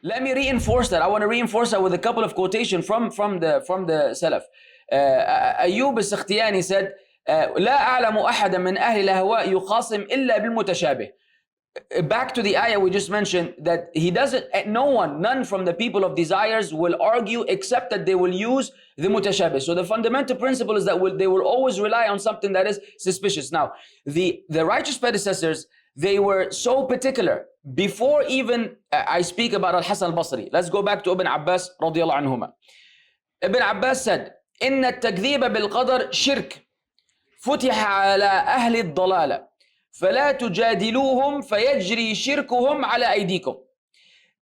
Let me reinforce that. I want to reinforce that with a couple of quotations from the Salaf. Ayyub al-Sakhtiyani said, لا أعلم أحدا من أهل الأهواء يخاصم إلا بالمتشابه. Back to the ayah we just mentioned, that he doesn't, none from the people of desires will argue except that they will use the mutashabih. So the fundamental principle is that they will always rely on something that is suspicious. Now, the righteous predecessors, they were so particular. Before even I speak about Al-Hasan al-Basri, let's go back to Ibn Abbas radiallahu anhuma. Ibn Abbas said, إن التكذيب بالقدر شرك فتح على أهل الضلالة فلا تجادلوهم فيجري شركهم على أيديكم.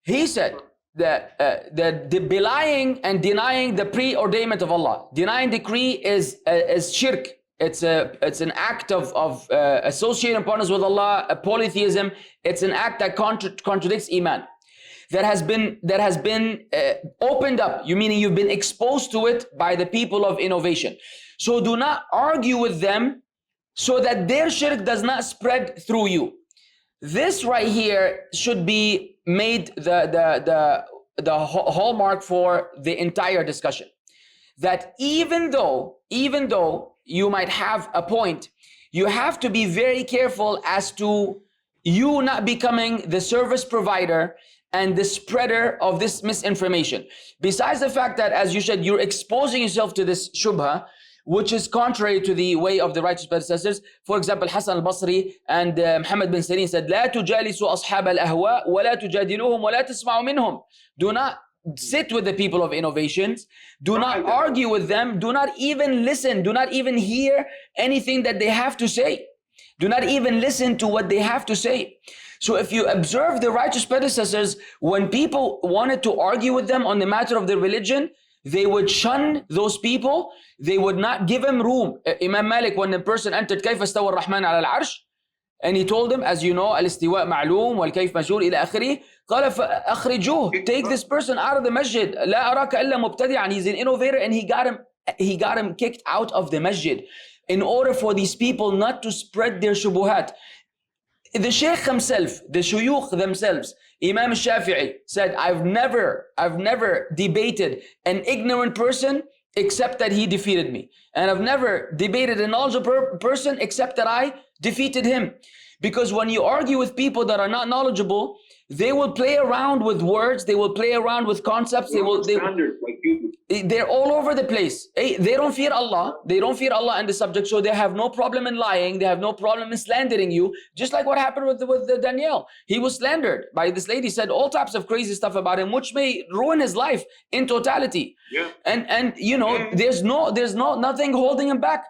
He said that the belying and denying the preordainment of Allah, denying decree is shirk. It's an act of associating partners with Allah, a polytheism. It's an act that contradicts iman. That has been opened up. You meaning you've been exposed to it by the people of innovation. So do not argue with them, so that their shirk does not spread through you. This right here should be made the hallmark for the entire discussion. That even though you might have a point, you have to be very careful as to you not becoming the service provider and the spreader of this misinformation. Besides the fact that, as you said, you're exposing yourself to this shubha, which is contrary to the way of the righteous predecessors. For example, Hasan al-Basri and Muhammad bin Sirin said, لا تجالسوا أصحاب الأهواء ولا تجادلوهم ولا تسمعوا منهم. Do not sit with the people of innovations. Do not argue with them. Do not even listen. Do not even hear anything that they have to say. Do not even listen to what they have to say. So if you observe the righteous predecessors, when people wanted to argue with them on the matter of their religion, they would shun those people. They would not give him room. Imam Malik, when the person entered كيف استوى الرحمن على العرش, and he told him, as you know, الاستواء معلوم والكيف مجهول إلى آخره, قال فأخرجوه, take this person out of the masjid. لا أراك إلا مبتدعا. He's an innovator, and he got him kicked out of the masjid in order for these people not to spread their shubuhat. The Shaykh himself, the shuyukh themselves, Imam Shafi'i said, I've never debated an ignorant person except that he defeated me. And I've never debated a knowledgeable person except that I defeated him. Because when you argue with people that are not knowledgeable, they will play around with words, they will play around with concepts, they're all over the place. They don't fear Allah. They don't fear Allah and the subject, so they have no problem in lying. They have no problem in slandering you. Just like what happened with Daniel. He was slandered by this lady, said all types of crazy stuff about him, which may ruin his life in totality. Yeah. And you know, there's nothing holding him back.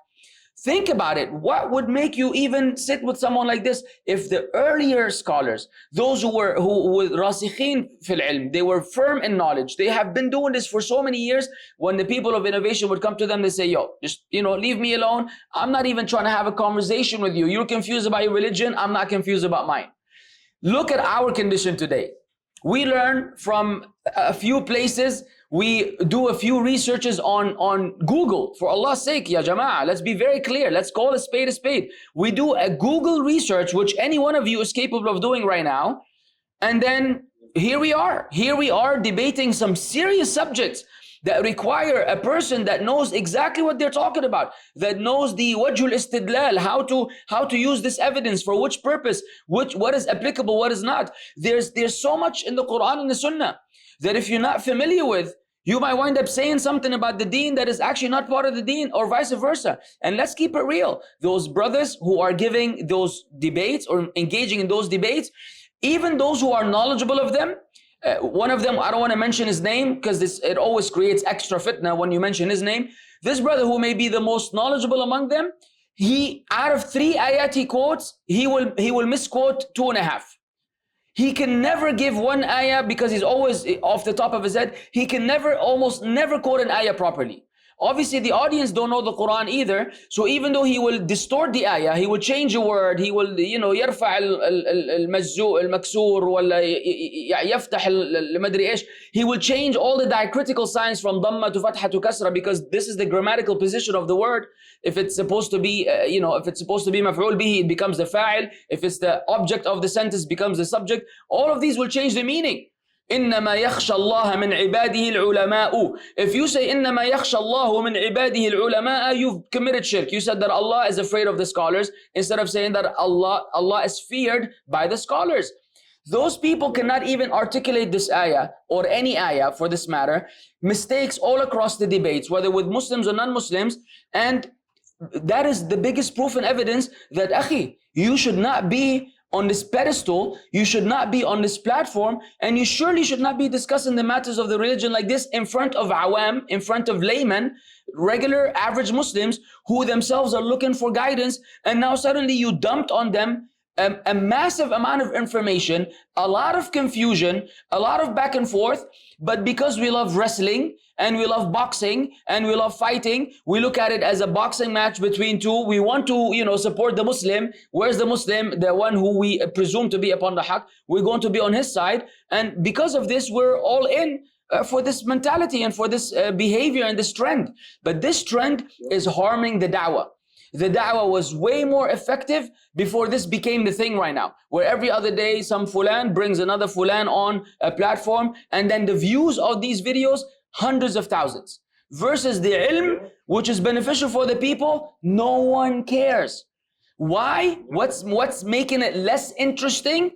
Think about it. What would make you even sit with someone like this? If the earlier scholars, those who were rasikhin fil ilm, they were firm in knowledge, they have been doing this for so many years, when the people of innovation would come to them, they say, yo, just, leave me alone. I'm not even trying to have a conversation with you. You're confused about your religion. I'm not confused about mine. Look at our condition today. We learn from a few places. We do a few researches on Google. For Allah's sake, ya jama'ah, let's be very clear. Let's call a spade a spade. We do a Google research, which any one of you is capable of doing right now. And then here we are debating some serious subjects that require a person that knows exactly what they're talking about, that knows the wajhul istidlal, how to use this evidence, for which purpose, what is applicable, what is not. There's so much in the Quran and the Sunnah that if you're not familiar with, you might wind up saying something about the deen that is actually not part of the deen, or vice versa. And let's keep it real. Those brothers who are giving those debates or engaging in those debates, even those who are knowledgeable of them, one of them, I don't want to mention his name because it always creates extra fitna when you mention his name. This brother, who may be the most knowledgeable among them, he, out of 3 ayat he quotes, he will misquote 2.5. He can never give one ayah because he's always off the top of his head. He can almost never quote an ayah properly. Obviously, the audience don't know the Quran either. So even though he will distort the ayah, he will change a word, he will, يرفع المكسور ولا يفتح المدري إيش. He will change all the diacritical signs from dhamma to fatha to kasra, because this is the grammatical position of the word. If it's supposed to be, if it's supposed to be maf'ul bihi, it becomes the fa'il. If it's the object of the sentence, becomes the subject. All of these will change the meaning. إنما يخشى الله من عباده العلماء. If you say إنما يخشى الله من عباده العلماء, you've committed shirk. You said that Allah is afraid of the scholars instead of saying that Allah is feared by the scholars. Those people cannot even articulate this ayah or any ayah for this matter. Mistakes all across the debates, whether with Muslims or non-Muslims, and that is the biggest proof and evidence that, akhi, you should not be on this pedestal, you should not be on this platform, and you surely should not be discussing the matters of the religion like this in front of awam, in front of laymen, regular average Muslims who themselves are looking for guidance, and now suddenly you dumped on them a massive amount of information, a lot of confusion, a lot of back and forth. But because we love wrestling and we love boxing and we love fighting, we look at it as a boxing match between two. We want to, support the Muslim. Where's the Muslim? The one who we presume to be upon the haqq. We're going to be on his side. And because of this, we're all in for this mentality and for this behavior and this trend. But this trend is harming the da'wah. The da'wah was way more effective before this became the thing right now, where every other day some fulan brings another fulan on a platform, and then the views of these videos, hundreds of thousands. Versus the ilm, which is beneficial for the people, no one cares. Why? What's making it less interesting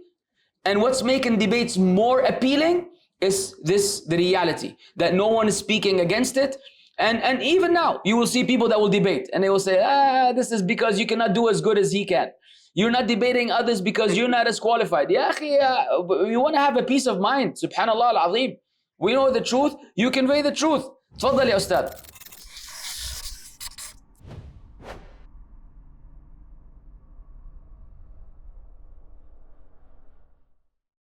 and what's making debates more appealing is the reality, that no one is speaking against it. And even now, you will see people that will debate and they will say, this is because you cannot do as good as he can. You're not debating others because you're not as qualified. Ya akhi, you want to have a peace of mind. Subhanallah al-azim. We know the truth. You convey the truth. Tfaddal ya Ustad.